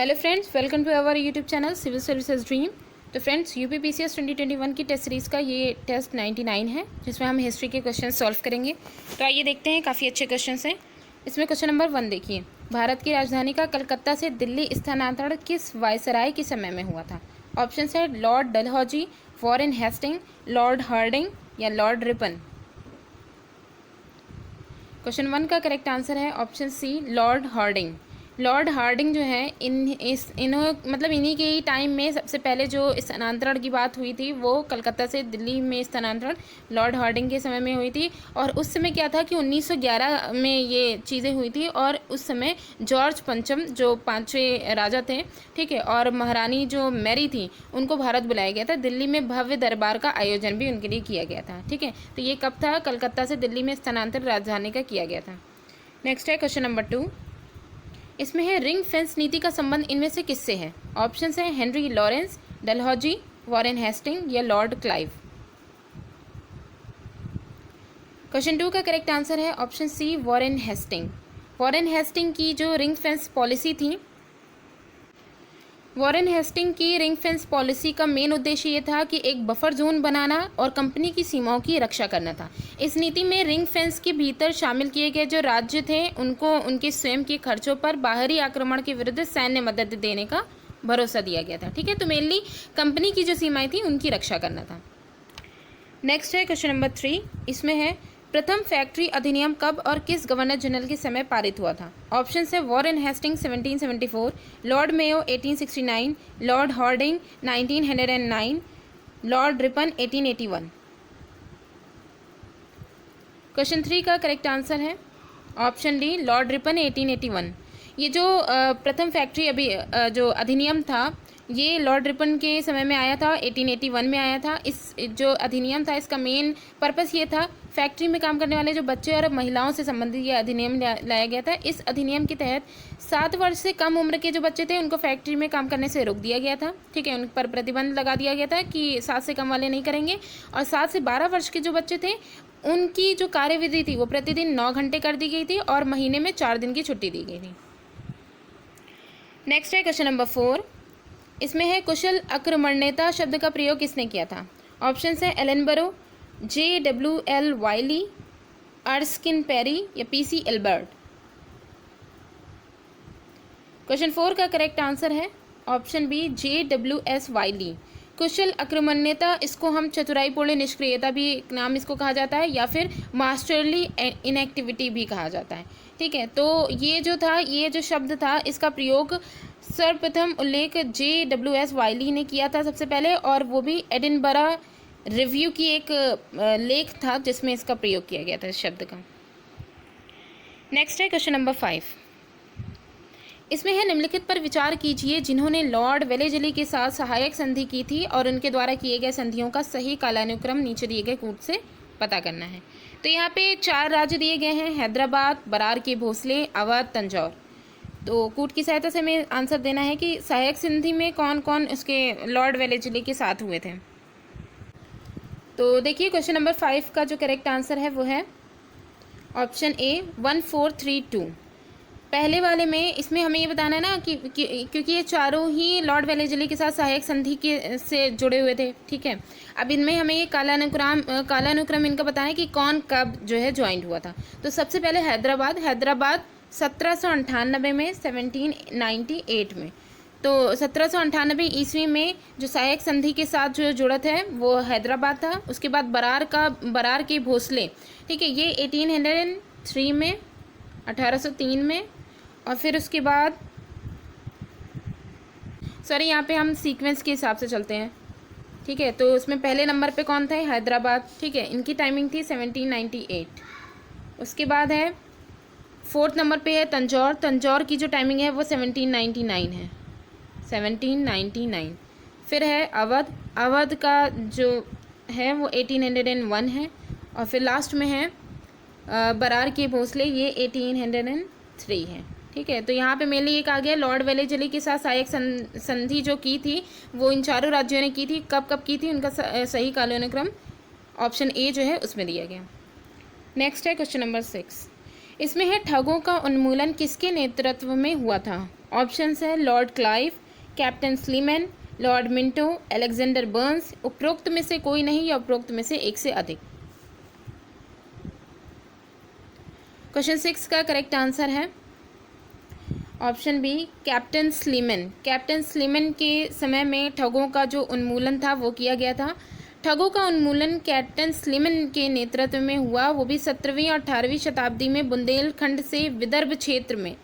Hello friends, welcome to our YouTube channel civil services dream. तो friends, UPPCS 2021 की test series का ये test 99 है, जिसमें हम हिस्ट्री के क्वेश्चन सॉल्व करेंगे। तो आइए देखते हैं, काफ़ी अच्छे क्वेश्चन हैं। इसमें क्वेश्चन नंबर 1 देखिए, भारत की राजधानी का कलकत्ता से दिल्ली स्थानांतरण किस वायसराय के समय में हुआ था? ऑप्शन है Lord Dalhousie, Warren Hasting, Lord Hardinge या लॉर्ड रिपन। क्वेश्चन 1 का करेक्ट आंसर है option C, Lord Hardinge. Lord Hardinge जो है इन्हीं के ही टाइम में सबसे पहले जो स्थानांतरण की बात हुई थी वो कलकत्ता से दिल्ली में स्थानांतरण लॉर्ड हार्डिंग के समय में हुई थी। और उस समय क्या था कि 1911 में ये चीज़ें हुई थी। और उस समय जॉर्ज पंचम जो 5वें राजा थे, ठीक है, और महारानी जो मैरी थी, उनको भारत बुलाया गया था। दिल्ली में भव्य दरबार का आयोजन भी उनके लिए किया गया था। ठीक है, तो ये कब था? कलकत्ता से दिल्ली में स्थानांतरण राजधानी का किया गया था। नेक्स्ट है क्वेश्चन नंबर 2। इसमें है रिंग फेंस नीति का संबंध इनमें से किससे है? ऑप्शन है Henry Lawrence, Dalhousie, Warren Hasting या लॉर्ड क्लाइव। क्वेश्चन 2 का करेक्ट आंसर है option C, Warren Hasting. Warren Hasting की जो रिंग फेंस पॉलिसी थी, वॉरेन हेस्टिंग की रिंग फेंस पॉलिसी का मेन उद्देश्य ये था कि एक बफर जोन बनाना और कंपनी की सीमाओं की रक्षा करना था। इस नीति में रिंग फेंस के भीतर शामिल किए गए जो राज्य थे, उनको उनके स्वयं के खर्चों पर बाहरी आक्रमण के विरुद्ध सैन्य मदद देने का भरोसा दिया गया था। ठीक है, तो मेनली कंपनी की जो सीमाएं थी उनकी रक्षा करना था। नेक्स्ट है क्वेश्चन नंबर 3। इसमें है प्रथम फैक्ट्री अधिनियम कब और किस गवर्नर जनरल के समय पारित हुआ था? ऑप्शन है Warren Hasting 1774, Lord Mayo 1869, Lord Hardinge 1909, Lord Ripon 1881। Question 3 का करेक्ट आंसर है ऑप्शन डी, लॉर्ड रिपन 1881। ये जो प्रथम फैक्ट्री जो अधिनियम था, ये लॉर्ड रिपन के समय में आया था, 1881 में आया था। इस जो अधिनियम था, इसका मेन पर्पस ये था, फैक्ट्री में काम करने वाले जो बच्चे और महिलाओं से संबंधित ये अधिनियम लाया गया था। इस अधिनियम के तहत 7 वर्ष से कम उम्र के जो बच्चे थे, उनको फैक्ट्री में काम करने से रोक दिया गया था। ठीक है, उन पर प्रतिबंध लगा दिया गया था कि 7 से कम वाले नहीं करेंगे। और 7 से 12 वर्ष के जो बच्चे थे, उनकी जो कार्यविधि थी वो प्रतिदिन 9 घंटे कर दी गई थी और महीने में 4 दिन की छुट्टी दी गई थी। नेक्स्ट है क्वेश्चन नंबर 4। इसमें है कुशल आक्रमणेता शब्द का प्रयोग किसने किया था? ऑप्शन है एलेनबरो, JWL वाइली, अर्स्किन पेरी या PC एल्बर्ट। क्वेश्चन 4 का करेक्ट आंसर है ऑप्शन बी, JWS वाइली। कुशल आक्रमणेता, इसको हम चतुराईपूर्ण निष्क्रियता भी नाम इसको कहा जाता है, या फिर मास्टरली इनएक्टिविटी भी कहा जाता है। ठीक है, तो ये जो शब्द था, इसका प्रयोग सर्वप्रथम उल्लेख JWS वाइली ने किया था सबसे पहले, और वो भी एडिनबरा रिव्यू की एक लेख था जिसमें इसका प्रयोग किया गया था इस शब्द का। नेक्स्ट है क्वेश्चन नंबर 5। इसमें है निम्नलिखित पर विचार कीजिए जिन्होंने लॉर्ड वेलेजली के साथ सहायक संधि की थी और उनके द्वारा किए गए संधियों का सही कालानुक्रम नीचे दिए गए कूट से पता करना है। तो यहाँ पे 4 राज्य दिए गए हैं, हैदराबाद, बरार के भोसले, अवध, तंजौर। तो कूट की सहायता से हमें आंसर देना है कि सहायक संधि में कौन कौन उसके लॉर्ड वेलेजली के साथ हुए थे। तो देखिए, क्वेश्चन नंबर 5 का जो करेक्ट आंसर है वो है ऑप्शन ए, 1432। पहले वाले में इसमें हमें ये बताना है ना कि क्योंकि ये चारों ही लॉर्ड वेलेजली के साथ सहायक संधि के से जुड़े हुए थे। ठीक है, अब इनमें हमें ये कालानुक्रम इनका बताना है कि कौन कब जो है ज्वाइंट हुआ था। तो सबसे पहले हैदराबाद 1798 में, 1798 में। तो 1798 ईस्वी में जो सहायक संधि के साथ जो जुड़त है वो हैदराबाद था। उसके बाद बरार के भोसले, ठीक है, ये 1803 में, 1803 में। और फिर उसके बाद यहाँ पे हम सीक्वेंस के हिसाब से चलते हैं। ठीक है, तो उसमें पहले नंबर पे कौन था? हैदराबाद। ठीक है, इनकी टाइमिंग थी 1798। उसके बाद है 4th नंबर पे है तंजौर की जो टाइमिंग है वो 1799 है, 1799। फिर है अवध का जो है वो 1801 है। और फिर लास्ट में है बरार के भोसले, ये 1803 है। ठीक है, तो यहाँ पे मेनली एक आ गया लॉर्ड वेलेजली के साथ सहायक संधि जो की थी वो इन चारों राज्यों ने की थी। कब की थी, उनका सही कालानुक्रम ऑप्शन ए जो है उसमें दिया गया। नेक्स्ट है क्वेश्चन नंबर 6। इसमें है ठगों का उन्मूलन किसके नेतृत्व में हुआ था। ऑप्शंस है Lord Clive, captain Sleeman, Lord Minto, Alexander Burns, उपरोक्त में से कोई नहीं या उपरोक्त में से एक से अधिक। क्वेश्चन 6 का करेक्ट आंसर है option B captain Sleeman. Captain Sleeman के समय में ठगों का जो उन्मूलन था वो किया गया था। ठगों का उन्मूलन कैप्टन स्लीमैन के नेतृत्व में हुआ, वो भी 17वीं और 18वीं शताब्दी में बुंदेलखंड से विदर्भ क्षेत्र में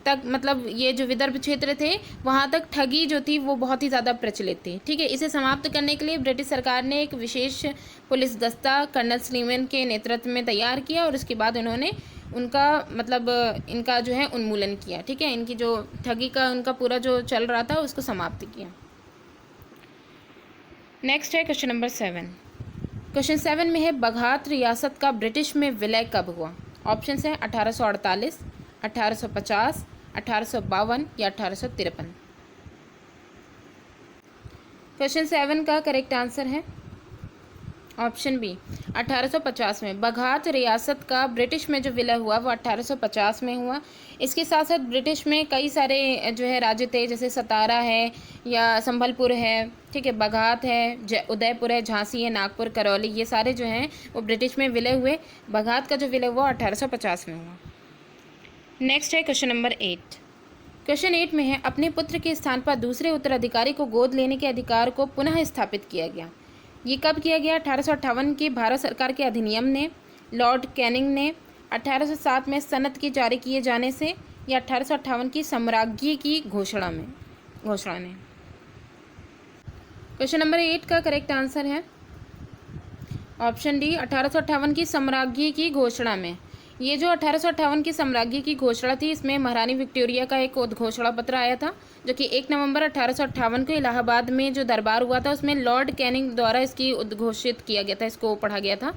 तक, मतलब ये जो विदर्भ क्षेत्र थे वहाँ तक ठगी जो थी वो बहुत ही ज़्यादा प्रचलित थी। ठीक है, इसे समाप्त करने के लिए ब्रिटिश सरकार ने एक विशेष पुलिस दस्ता कर्नल स्लीमैन के नेतृत्व में तैयार किया और उसके बाद उन्होंने उनका मतलब इनका जो है उन्मूलन किया। ठीक है, इनकी जो ठगी का उनका पूरा जो चल रहा था उसको समाप्त किया। नेक्स्ट है क्वेश्चन नंबर 7। क्वेश्चन 7 में है बघात रियासत का ब्रिटिश में विलय कब हुआ। ऑप्शन है 1848, 1850, 1852 या 1853। क्वेश्चन 7 का करेक्ट आंसर है ऑप्शन बी 1850 में। बघात रियासत का ब्रिटिश में जो विलय हुआ वो 1850 में हुआ। इसके साथ साथ ब्रिटिश में कई सारे जो है राज्य थे, जैसे सतारा है या संभलपुर है, ठीक है, बघात है, उदयपुर है, झांसी है, नागपुर, करौली, ये सारे जो हैं वो ब्रिटिश में विलय हुए। बघात का जो विलय हुआ 1850 में हुआ। नेक्स्ट है क्वेश्चन नंबर 8। क्वेश्चन 8 में है अपने पुत्र के स्थान पर दूसरे उत्तराधिकारी को गोद लेने के अधिकार को पुनः स्थापित किया गया। ये कब किया गया? 1858 के भारत सरकार के अधिनियम ने, लॉर्ड कैनिंग ने, 1807 में सनद के जारी किए जाने से, या 1858 की साम्राज्य की घोषणा ने। क्वेश्चन नंबर 8 का करेक्ट आंसर है ऑप्शन डी 1858 की साम्राज्य की घोषणा में। ये जो 1858 की साम्राज्य की घोषणा थी, इसमें महारानी विक्टोरिया का एक उद्घोषणा पत्र आया था, जो कि 1 नवंबर 1858 को इलाहाबाद में जो दरबार हुआ था उसमें लॉर्ड कैनिंग द्वारा इसकी उद्घोषित किया गया था, इसको पढ़ा गया था।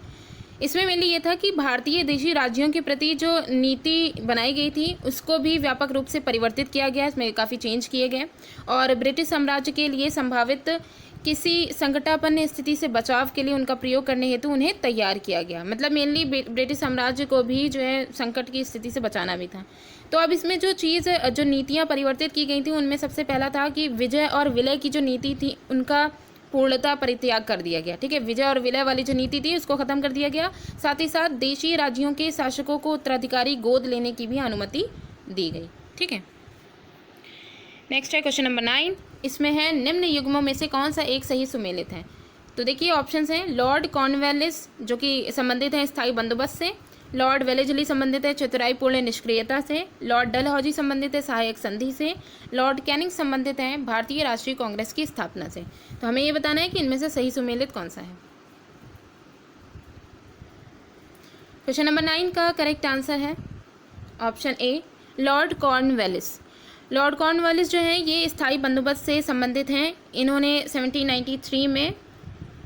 इसमें मेनली ये था कि भारतीय देशी राज्यों के प्रति जो नीति बनाई गई थी उसको भी व्यापक रूप से परिवर्तित किया गया, इसमें काफ़ी चेंज किए गए और ब्रिटिश साम्राज्य के लिए संभावित किसी संकटापन्न स्थिति से बचाव के लिए उनका प्रयोग करने हेतु उन्हें तैयार किया गया। मतलब मेनली ब्रिटिश साम्राज्य को भी जो है संकट की स्थिति से बचाना भी था। तो अब इसमें जो चीज़ जो नीतियाँ परिवर्तित की गई थी उनमें सबसे पहला था कि विजय और विलय की जो नीति थी उनका पूर्णतः परित्याग कर दिया गया। ठीक है, विजय और विलय वाली जो नीति थी उसको खत्म कर दिया गया। साथ ही साथ देशी राज्यों के शासकों को उत्तराधिकारी गोद लेने की भी अनुमति दी गई। ठीक है, नेक्स्ट है क्वेश्चन नंबर 9। इसमें है निम्न युग्मों में से कौन सा एक सही सुमेलित है। तो देखिए ऑप्शंस हैं लॉर्ड कॉर्नवालिस जो कि संबंधित है स्थायी बंदोबस्त से, लॉर्ड वेलेजली संबंधित है चतुराईपूर्ण निष्क्रियता से, लॉर्ड डलहौजी संबंधित है सहायक संधि से, लॉर्ड कैनिंग संबंधित है भारतीय राष्ट्रीय कांग्रेस की स्थापना से। तो हमें ये बताना है कि इनमें से सही सुमेलित कौन सा है। क्वेश्चन नंबर 9 का करेक्ट आंसर है option A Lord Cornwallis. Lord Cornwallis जो है ये स्थायी बंदोबस्त से संबंधित हैं। इन्होंने 1793 में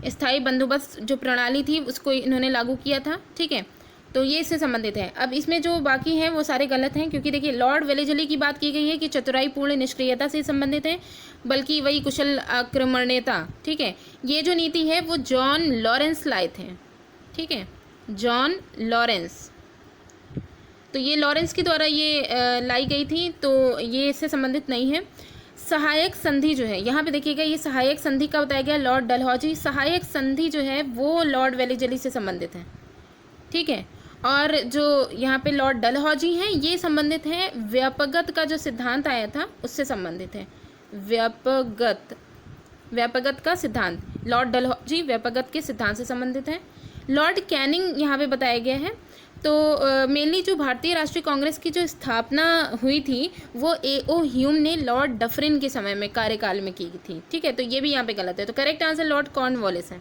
स्थायी बंदोबस्त जो प्रणाली थी उसको इन्होंने लागू किया था। ठीक है, तो ये इससे संबंधित है। अब इसमें जो बाकी हैं वो सारे गलत हैं, क्योंकि देखिए लॉर्ड वेलेजली की बात की गई है कि चतुराईपूर्ण निष्क्रियता से संबंधित है, बल्कि वही कुशल आक्रमणीयता। ठीक है, ये जो नीति है वो जॉन लॉरेंस लाए थे। ठीक है, जॉन लॉरेंस, तो ये लॉरेंस के द्वारा ये लाई गई थी, तो ये इससे संबंधित नहीं है। सहायक संधि जो है यहाँ पे देखिएगा, ये सहायक संधि का बताया गया लॉर्ड डलहौजी। सहायक संधि जो है वो लॉर्ड वेलेजली से संबंधित है। ठीक है, और जो यहाँ पे लॉर्ड डलहौजी हैं ये संबंधित हैं व्यापगत का जो सिद्धांत आया था उससे संबंधित है। व्यापगत का सिद्धांत, लॉर्ड डलहौजी व्यापगत के सिद्धांत से संबंधित है। लॉर्ड कैनिंग यहाँ पे बताया गया है। तो मेनली जो भारतीय राष्ट्रीय कांग्रेस की जो स्थापना हुई थी वो A.O. ह्यूम ने लॉर्ड डफरिन के समय में कार्यकाल में की थी। ठीक है, तो ये भी यहाँ पे गलत है। तो करेक्ट आंसर लॉर्ड कॉर्नवालिस है।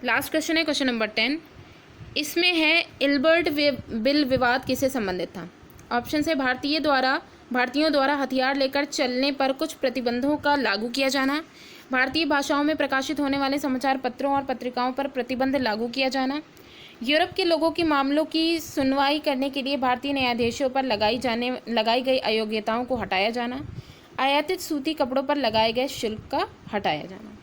लास्ट क्वेश्चन है क्वेश्चन नंबर 10। इसमें है इल्बर्ट बिल विवाद किससे संबंधित था। ऑप्शन है भारतीयों द्वारा हथियार लेकर चलने पर कुछ प्रतिबंधों का लागू किया जाना, भारतीय भाषाओं में प्रकाशित होने वाले समाचार पत्रों और पत्रिकाओं पर प्रतिबंध लागू किया जाना, यूरोप के लोगों की मामलों की सुनवाई करने के लिए भारतीय न्यायाधीशों पर लगाई गई अयोग्यताओं को हटाया जाना, आयातित सूती कपड़ों पर लगाए गए शुल्क का हटाया जाना।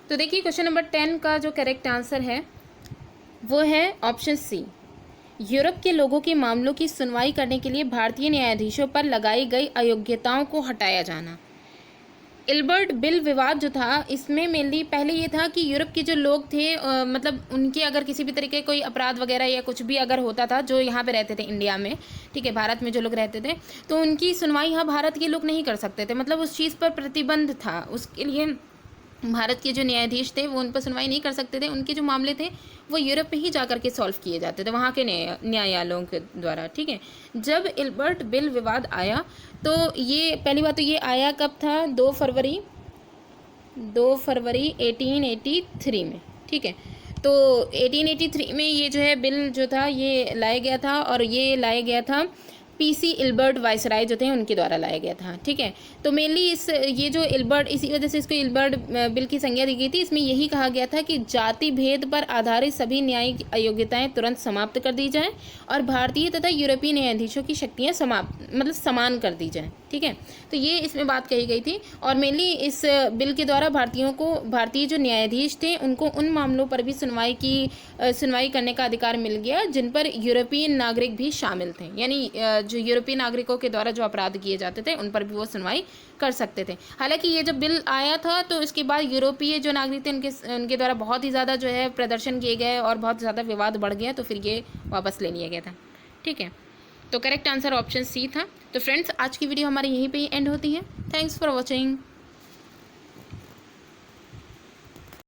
तो देखिए क्वेश्चन नंबर 10 का जो करेक्ट आंसर है वो है ऑप्शन सी, यूरोप के लोगों के मामलों की सुनवाई करने के लिए भारतीय न्यायाधीशों पर लगाई गई अयोग्यताओं को हटाया जाना। इल्बर्ट बिल विवाद जो था, इसमें मेनली पहले ये था कि यूरोप के जो लोग थे मतलब उनके अगर किसी भी तरीके कोई अपराध वगैरह या कुछ भी अगर होता था, जो यहाँ पे रहते थे इंडिया में, ठीक है, भारत में जो लोग रहते थे, तो उनकी सुनवाई यहाँ भारत के लोग नहीं कर सकते थे। मतलब उस चीज़ पर प्रतिबंध था, उसके लिए भारत के जो न्यायाधीश थे वो उन पर सुनवाई नहीं कर सकते थे। उनके जो मामले थे वो यूरोप में ही जा कर के सॉल्व किए जाते थे, वहाँ के न्यायालयों के द्वारा, ठीक है। जब इल्बर्ट बिल विवाद आया तो ये पहली बात तो ये आया कब था, 2 फरवरी 1883 में, ठीक है। तो 1883 में ये जो है बिल जो था ये लाया गया था, और ये लाया गया था पीसी इल्बर्ट वायसराय जो थे उनके द्वारा लाया गया था, ठीक है। तो मेनली ये जो इल्बर्ट, इसी वजह से इसको इल्बर्ट बिल की संज्ञा दी गई थी। इसमें यही कहा गया था कि जाति भेद पर आधारित सभी न्यायिक अयोग्यताएं तुरंत समाप्त कर दी जाएं और भारतीय तथा यूरोपीय न्यायाधीशों की शक्तियां समान कर दी जाएं, ठीक है। तो ये इसमें बात कही गई थी, और मेनली इस बिल के द्वारा भारतीय जो न्यायाधीश थे उनको उन मामलों पर भी सुनवाई करने का अधिकार मिल गया जिन पर यूरोपीय नागरिक भी शामिल थे। यानी जो यूरोपीय नागरिकों के द्वारा जो अपराध किए जाते थे उन पर भी वो सुनवाई कर सकते थे। हालांकि ये जब बिल आया था तो इसके बाद यूरोपीय जो नागरिक थे उनके द्वारा बहुत ही ज़्यादा जो है प्रदर्शन किए गए और बहुत ज़्यादा विवाद बढ़ गया, तो फिर ये वापस ले लिया गया था, ठीक है। तो करेक्ट आंसर ऑप्शन सी था। तो फ्रेंड्स, आज की वीडियो हमारी यहीं पे ही एंड होती है। Thanks for watching.